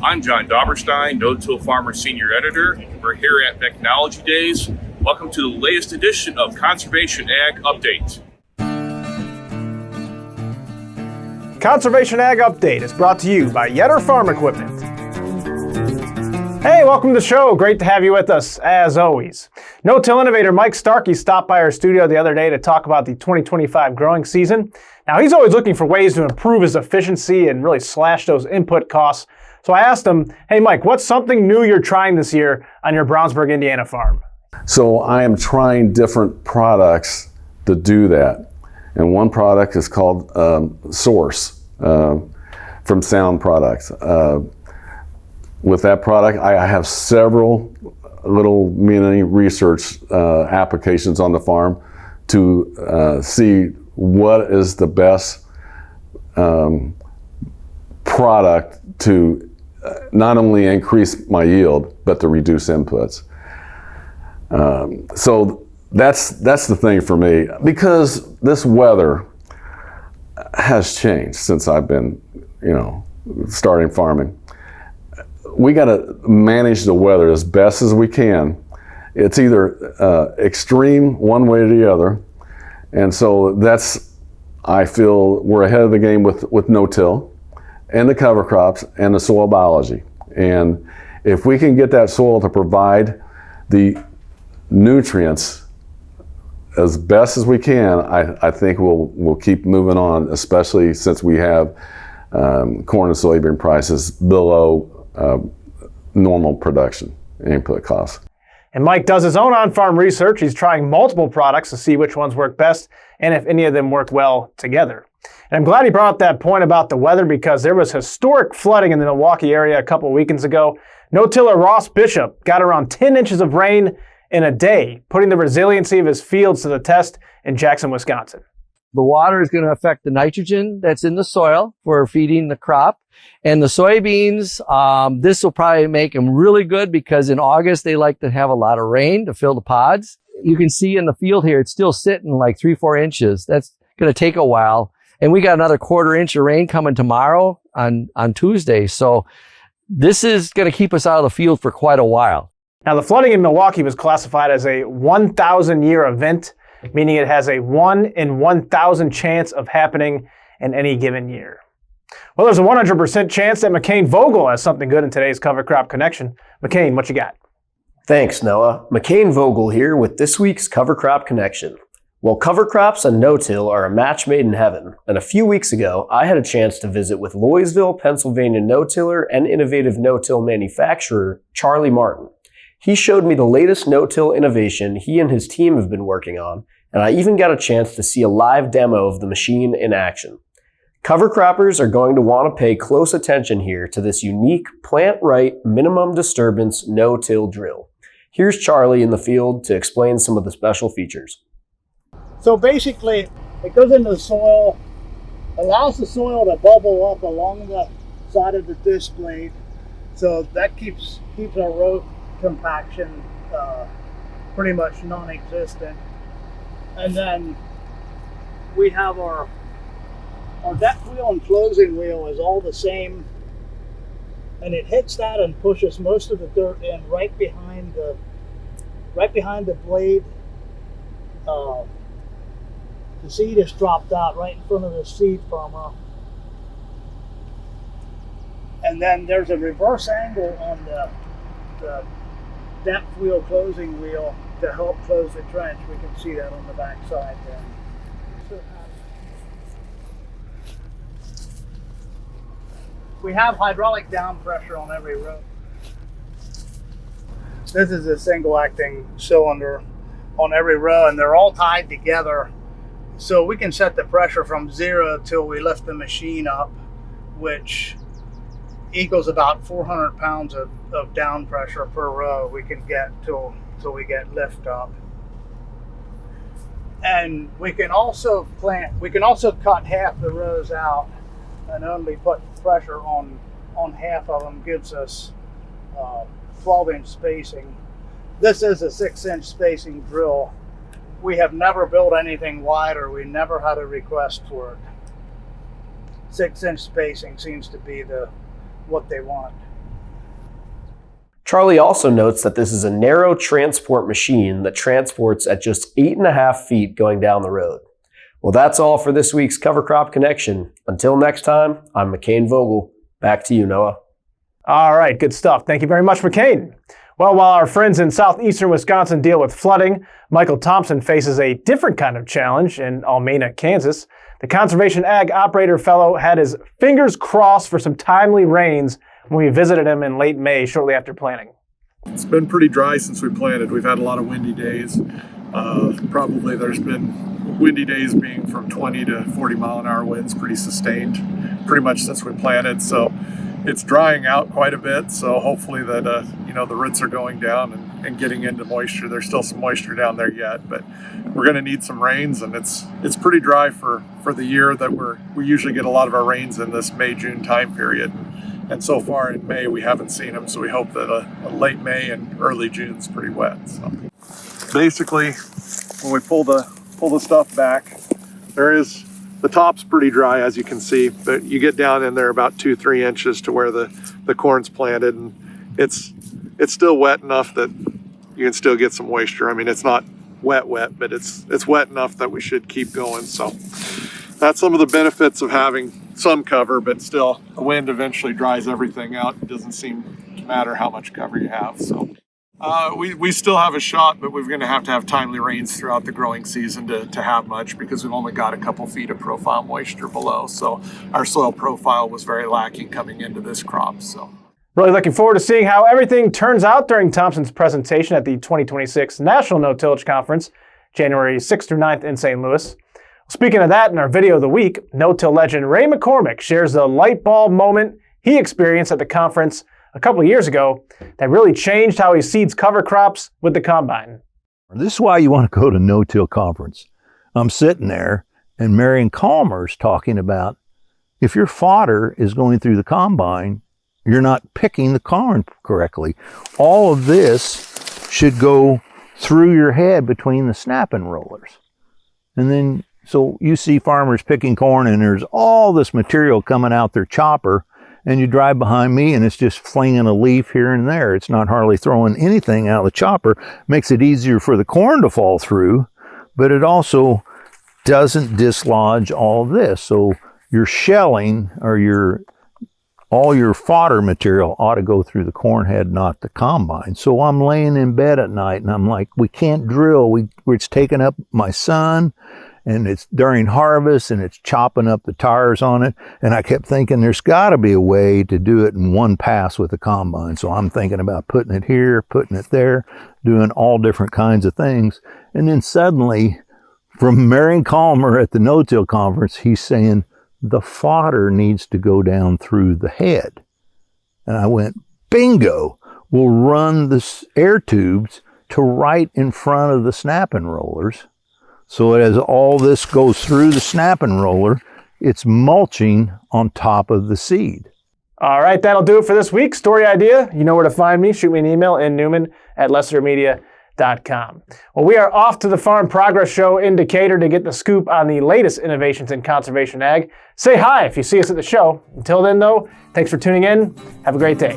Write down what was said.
I'm John Dauberstein, No-Till Farmer Senior Editor. We're here at Technology Days. Welcome to the latest edition of Conservation Ag Update. Conservation Ag Update is brought to you by Yetter Farm Equipment. Hey, welcome to the show. Great to have you with us, as always. No-Till Innovator Mike Starkey stopped by our studio the other day to talk about the 2025 growing season. Now, he's always looking for ways to improve his efficiency and really slash those input costs. So I asked him, hey, Mike, what's something new you're trying this year on your Brownsburg, Indiana farm? So I am trying different products to do that. And one product is called Source from Sound Products. With that product, I have several little mini research applications on the farm to see what is the best product to not only increase my yield, but to reduce inputs. So that's the thing for me, because this weather has changed since I've been, starting farming. We got to manage the weather as best as we can. It's either extreme one way or the other, and so I feel we're ahead of the game with no-till and the cover crops and the soil biology. And if we can get that soil to provide the nutrients as best as we can, I think we'll keep moving on, especially since we have corn and soybean prices below normal production input costs. And Mike does his own on-farm research. He's trying multiple products to see which ones work best and if any of them work well together. And I'm glad he brought up that point about the weather, because there was historic flooding in the Milwaukee area a couple of weekends ago. No-tiller Ross Bishop got around 10 inches of rain in a day, putting the resiliency of his fields to the test in Jackson, Wisconsin. The water is going to affect the nitrogen that's in the soil for feeding the crop. And the soybeans, this will probably make them really good, because in August, they like to have a lot of rain to fill the pods. You can see in the field here, it's still sitting like 3-4 inches. That's going to take a while. And we got another 1/4 inch of rain coming tomorrow on Tuesday. So this is going to keep us out of the field for quite a while. Now, the flooding in Milwaukee was classified as a 1,000-year event, meaning it has a 1 in 1,000 chance of happening in any given year. Well, there's a 100% chance that McCain Vogel has something good in today's Cover Crop Connection. McCain, what you got? Thanks, Noah. McCain Vogel here with this week's Cover Crop Connection. Well, cover crops and no-till are a match made in heaven, and a few weeks ago, I had a chance to visit with Louisville, Pennsylvania no-tiller and innovative no-till manufacturer, Charlie Martin. He showed me the latest no-till innovation he and his team have been working on, and I even got a chance to see a live demo of the machine in action. Cover croppers are going to want to pay close attention here to this unique plant-right minimum disturbance no-till drill. Here's Charlie in the field to explain some of the special features. So basically, it goes into the soil, allows the soil to bubble up along the side of the disc blade, so that keeps our row compaction pretty much non-existent. And then we have our depth wheel and closing wheel is all the same, and it hits that and pushes most of the dirt in right behind the blade. The seed is dropped out right in front of the seed farmer. And then there's a reverse angle on the depth wheel closing wheel to help close the trench. We can see that on the back side there. We have hydraulic down pressure on every row. This is a single acting cylinder on every row, and they're all tied together. So we can set the pressure from 0 till we lift the machine up, which equals about 400 pounds of down pressure per row we can get till we get lift up. And we can also cut half the rows out and only put pressure on half of them, gives us 12-inch spacing. This is a 6-inch spacing drill. We have never built anything wider. We never had a request for it. 6-inch spacing seems to be what they want. Charlie also notes that this is a narrow transport machine that transports at just 8.5 feet going down the road. Well, that's all for this week's Cover Crop Connection. Until next time, I'm McCain Vogel. Back to you, Noah. All right, good stuff. Thank you very much, McCain. Well, while our friends in southeastern Wisconsin deal with flooding, Michael Thompson faces a different kind of challenge in Almena, Kansas. The Conservation Ag Operator Fellow had his fingers crossed for some timely rains when we visited him in late May, shortly after planting. It's been pretty dry since we planted. We've had a lot of windy days. Probably there's been windy days being from 20 to 40 mile an hour winds, pretty sustained, pretty much since we planted. So it's drying out quite a bit. So hopefully that, the roots are going down and getting into moisture. There's still some moisture down there yet, but we're going to need some rains, and it's pretty dry for the year that we usually get a lot of our rains in this May, June time period. And so far in May, we haven't seen them, so we hope that a late May and early June is pretty wet. So basically, when we pull the stuff back, the top's pretty dry, as you can see, but you get down in there about 2-3 inches to where the corn's planted, and it's still wet enough that you can still get some moisture. I mean, it's not wet, but it's wet enough that we should keep going. So that's some of the benefits of having some cover, but still the wind eventually dries everything out. It doesn't seem to matter how much cover you have. So we still have a shot, but we're going to have timely rains throughout the growing season to have much, because we've only got a couple feet of profile moisture below. So our soil profile was very lacking coming into this crop. So Really looking forward to seeing how everything turns out during Thompson's presentation at the 2026 National No-Tillage Conference, January 6th through 9th in St. Louis. Speaking of that, in our video of the week, no-till legend Ray McCormick shares the light bulb moment he experienced at the conference a couple of years ago that really changed how he seeds cover crops with the combine. This is why you want to go to no-till conference. I'm sitting there, and Marion Calmer's talking about if your fodder is going through the combine, you're not picking the corn correctly. All of this should go through your head between the snapping rollers. And then, so you see farmers picking corn, and there's all this material coming out their chopper, and you drive behind me and it's just flinging a leaf here and there. It's not hardly throwing anything out of the chopper. Makes it easier for the corn to fall through, but it also doesn't dislodge all of this. So your shelling or all your fodder material ought to go through the corn head, not the combine. So I'm laying in bed at night and I'm like, we can't drill. It's taking up my sun, and it's during harvest and it's chopping up the tires on it. And I kept thinking there's got to be a way to do it in one pass with the combine. So I'm thinking about putting it here, putting it there, doing all different kinds of things. And then suddenly, from Marion Calmer at the No-Till Conference, he's saying the fodder needs to go down through the head. And I went, bingo, we'll run the air tubes to right in front of the snapping rollers. So as all this goes through the snapping roller, it's mulching on top of the seed. All right, that'll do it for this week's story idea. You know where to find me. Shoot me an email, newman@lessermedia.com. Well, we are off to the Farm Progress Show in Decatur to get the scoop on the latest innovations in conservation ag. Say hi if you see us at the show. Until then, though, thanks for tuning in. Have a great day.